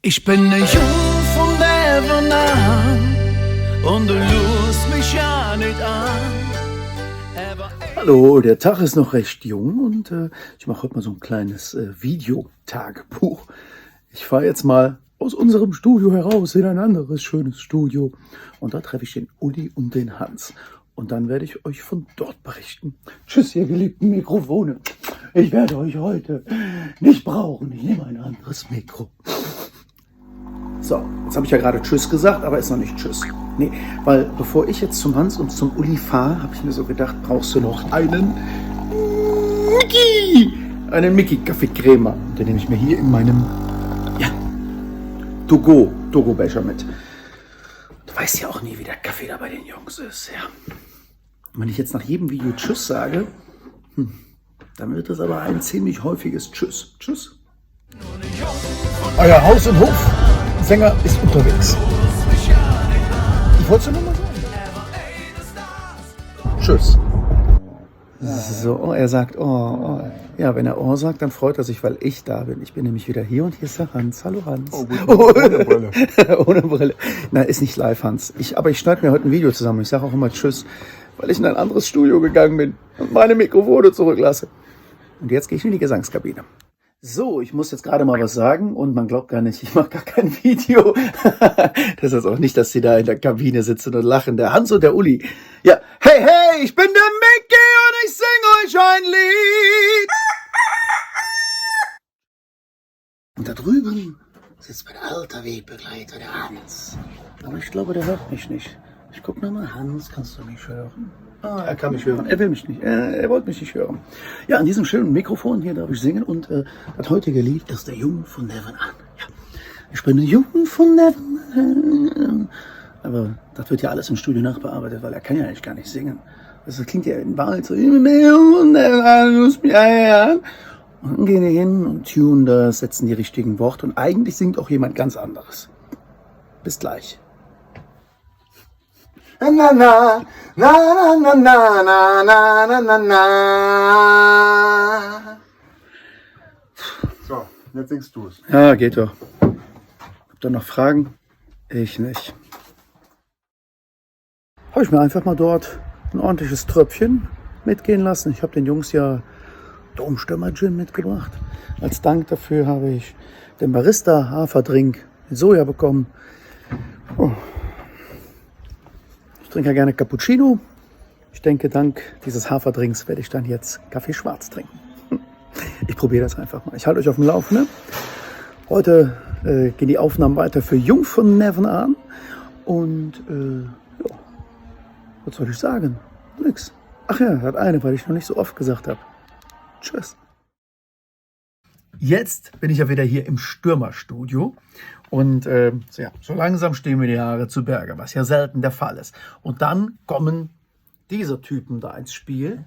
Ich bin ne Jung von Neven an und du lust mich ja nicht an. Hallo, der Tag ist noch recht jung und ich mache heute mal so ein kleines Videotagebuch. Ich fahre jetzt mal aus unserem Studio heraus in ein anderes schönes Studio und da treffe ich den Uli und den Hans. Und dann werde ich euch von dort berichten. Tschüss, ihr geliebten Mikrofone. Ich werde euch heute nicht brauchen. Ich nehme ein anderes Mikro. So, jetzt habe ich ja gerade Tschüss gesagt, aber ist noch nicht Tschüss. Nee, weil bevor ich jetzt zum Hans und zum Uli fahre, habe ich mir so gedacht, brauchst du noch einen Mickey. Einen Mickey-Kaffeecremer. Den nehme ich mir hier in meinem, Togo-Becher mit. Du weißt ja auch nie, wie der Kaffee da bei den Jungs ist, ja. Und wenn ich jetzt nach jedem Video Tschüss sage, dann wird das aber ein ziemlich häufiges Tschüss. Tschüss. Euer Haus- und Hofsänger ist unterwegs. Ich wollte es nur mal sagen. Tschüss. So, er sagt oh. Ja, wenn er oh sagt, dann freut er sich, weil ich da bin. Ich bin nämlich wieder hier und hier ist der Hans. Hallo Hans. Oh, ohne Brille. Ohne Brille. Na, ist nicht live, Hans. Aber ich schneide mir heute ein Video zusammen. Ich sage auch immer Tschüss, weil ich in ein anderes Studio gegangen bin und meine Mikrofone zurücklasse. Und jetzt gehe ich in die Gesangskabine. So, ich muss jetzt gerade mal was sagen und man glaubt gar nicht, ich mache gar kein Video. Das ist auch nicht, dass sie da in der Kabine sitzen und lachen. Der Hans und der Uli. Ja, hey, ich bin der Mickey und ich sing euch ein Lied. Und da drüben sitzt mein alter Wegbegleiter, der Hans. Aber ich glaube, der hört mich nicht. Ich guck nochmal, Hans, kannst du mich hören? Ah, er kann mich hören. Er will mich nicht. Er wollte mich nicht hören. Ja, an diesem schönen Mikrofon hier darf ich singen und das heutige Lied ist der Jung von Neven an. Ja. Ich bin der Jung von Neven an. Aber das wird ja alles im Studio nachbearbeitet, weil er kann ja eigentlich gar nicht singen. Das klingt ja in Wahrheit so. Und dann gehen wir hin und tunen das, setzen die richtigen Worte und eigentlich singt auch jemand ganz anderes. Bis gleich. Na na na na na na na na na na. So, jetzt singst du es. Ja, geht doch. Habt ihr noch Fragen? Ich nicht. Habe ich mir einfach mal dort ein ordentliches Tröpfchen mitgehen lassen. Ich habe den Jungs ja Domstürmer Gin mitgebracht. Als Dank dafür habe ich den Barista Haferdrink mit Soja bekommen. Oh. Ich trinke ja gerne Cappuccino. Ich denke, dank dieses Haferdrinks werde ich dann jetzt Kaffee schwarz trinken. Ich probiere das einfach mal. Ich halte euch auf dem Laufenden. Heute gehen die Aufnahmen weiter für Jung von Neven an. Und was soll ich sagen? Nix. Ach ja, das eine, weil ich noch nicht so oft gesagt habe. Tschüss. Jetzt bin ich ja wieder hier im Stürmerstudio und so langsam stehen mir die Haare zu Berge, was ja selten der Fall ist. Und dann kommen diese Typen da ins Spiel,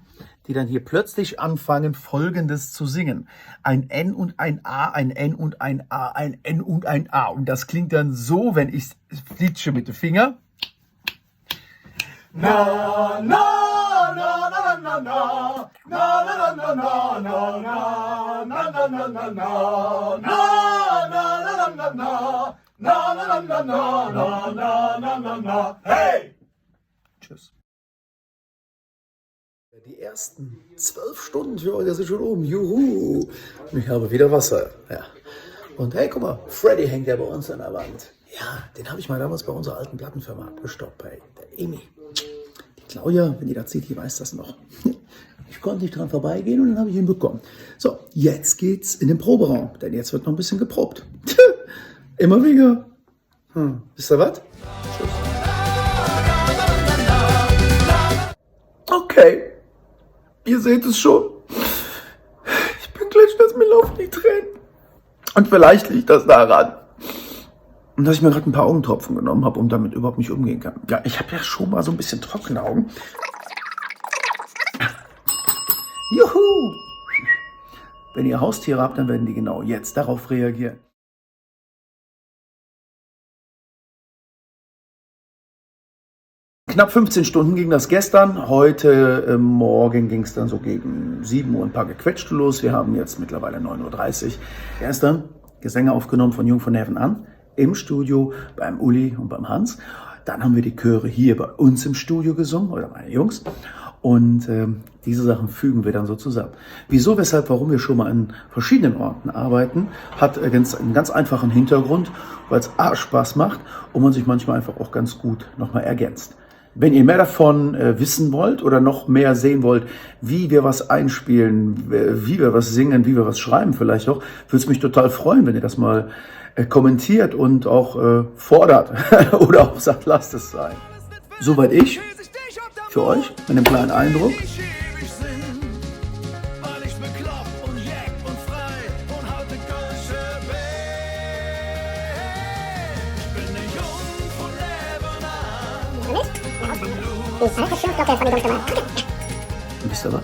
die dann hier plötzlich anfangen, Folgendes zu singen. Ein N und ein A, ein N und ein A, ein N und ein A. Und das klingt dann so, wenn ich flitsche mit dem Finger. Na, na, na, na, na, na, na, na, na, na, na, na, na, na, na, na, na, na, hey! Tschüss. Die ersten 12 Stunden für heute sind schon um. Juhu! Ich habe wieder Wasser. Ja. Und hey, guck mal, Freddy hängt ja bei uns an der Wand. Ja, den habe ich mal damals bei unserer alten Plattenfirma abgestoppt, bei der Emi. Die Claudia, wenn die das sieht, die weiß das noch. Ich konnte nicht dran vorbeigehen und dann habe ich ihn bekommen. So, jetzt geht's in den Proberaum, denn jetzt wird noch ein bisschen geprobt. Immer wieder. Wisst ihr was? Tschüss. Okay, ihr seht es schon. Ich bin gleich, dass mir laufen die Tränen. Und vielleicht liegt das daran, dass ich mir gerade ein paar Augentropfen genommen habe und damit überhaupt nicht umgehen kann. Ja, ich habe ja schon mal so ein bisschen trockene Augen. Juhu! Wenn ihr Haustiere habt, dann werden die genau jetzt darauf reagieren. Knapp 15 Stunden ging das gestern. Heute Morgen ging es dann so gegen 7 Uhr ein paar gequetschte los. Wir haben jetzt mittlerweile 9:30 Uhr. Gestern Gesänge aufgenommen von Jung von Neven an. im Studio beim Uli und beim Hans. Dann haben wir die Chöre hier bei uns im Studio gesungen, oder meine Jungs. Und diese Sachen fügen wir dann so zusammen. Wieso, weshalb, warum wir schon mal an verschiedenen Orten arbeiten, hat einen ganz einfachen Hintergrund, weil es A, Spaß macht und man sich manchmal einfach auch ganz gut nochmal ergänzt. Wenn ihr mehr davon wissen wollt oder noch mehr sehen wollt, wie wir was einspielen, wie wir was singen, wie wir was schreiben vielleicht auch, würde es mich total freuen, wenn ihr das mal kommentiert und auch fordert oder auch sagt, lasst es sein. Soweit ich. Für euch mit einem kleinen Eindruck. Wisst ihr was?